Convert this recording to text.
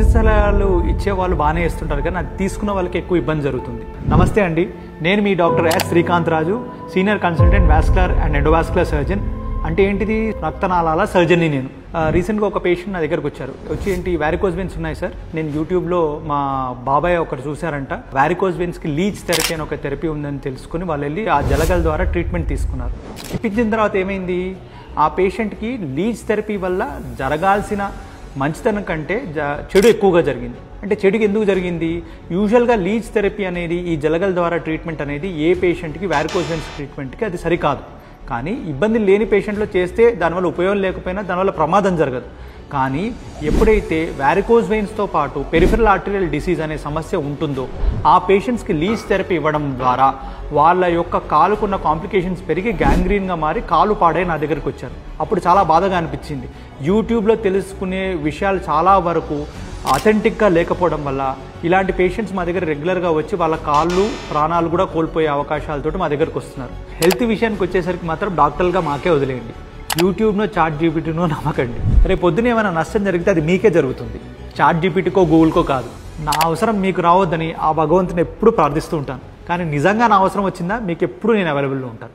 ఉచిత సలహాలు ఇచ్చే వాళ్ళు బాగానే ఇస్తుంటారు కానీ అది తీసుకున్న వాళ్ళకి ఎక్కువ ఇబ్బంది జరుగుతుంది. నమస్తే అండి, నేను మీ doctor S Srikanth Raju, senior consultant vascular and endovascular surgeon. అంటే ఏంటిది, రక్తనాళాల సర్జన్ని. నేను రీసెంట్గా ఒక పేషెంట్ నా దగ్గరకు వచ్చి ఏంటి వారికోజ్ వెయిన్స్ ఉన్నాయి సార్, నేను యూట్యూబ్లో మా బాబాయ్ ఒకటి చూశారంట, వారికోజ్ వెయిన్స్కి లీచ్ థెరపీ అని ఒక థెరపీ ఉందని తెలుసుకుని వాళ్ళు వెళ్ళి ఆ జలగల ద్వారా ట్రీట్మెంట్ తీసుకున్నారు. ఇప్పించిన తర్వాత ఏమైంది, ఆ పేషెంట్కి లీచ్ థెరపీ వల్ల జరగాల్సిన మంచితనం కంటే చెడు ఎక్కువగా జరిగింది. అంటే చెడుకి ఎందుకు జరిగింది, యూజువల్గా లీచ్ థెరపీ అనేది, ఈ జలగల ద్వారా ట్రీట్మెంట్ అనేది ఏ పేషెంట్కి వారికోజ్ వెయిన్స్ ట్రీట్మెంట్కి అది సరికాదు. కానీ ఇబ్బంది లేని పేషెంట్లో చేస్తే దానివల్ల ఉపయోగం లేకపోయినా దానివల్ల ప్రమాదం జరగదు. కానీ ఎప్పుడైతే వారికోజ్ వెయిన్స్తో పాటు పెరిఫెరల్ ఆర్టెరియల్ డిసీజ్ అనే సమస్య ఉంటుందో ఆ పేషెంట్స్కి లీచ్ థెరపీ ఇవ్వడం ద్వారా వాళ్ళ యొక్క కాలుకున్న కాంప్లికేషన్స్ పెరిగి గ్యాంగ్రీన్గా మారి కాలు పాడై నా దగ్గరికి వచ్చారు. అప్పుడు చాలా బాధగా అనిపించింది. యూట్యూబ్లో తెలుసుకునే విషయాలు చాలా వరకు అథెంటిక్గా లేకపోవడం వల్ల ఇలాంటి పేషెంట్స్ మా దగ్గర రెగ్యులర్గా వచ్చి వాళ్ళ కాళ్ళు ప్రాణాలు కూడా కోల్పోయే అవకాశాలతో మా దగ్గరకు వస్తున్నారు. హెల్త్ విషయానికి వచ్చేసరికి మాత్రం డాక్టర్లుగా మాకే వదిలేయండి, యూట్యూబ్నో చాట్ జీపీటీనో నమ్మకండి. రేపు పొద్దున ఏమైనా నష్టం జరిగితే అది మీకే జరుగుతుంది, చాట్ జీపీటీకో గూగుల్కో కాదు. నా అవసరం మీకు రావద్దని ఆ భగవంతుని ఎప్పుడు ప్రార్థిస్తూ ఉంటాను. కానీ నిజంగా నా అవసరం వచ్చిందా మీకు ఎప్పుడు నేను అవైలబుల్లో ఉంటాను.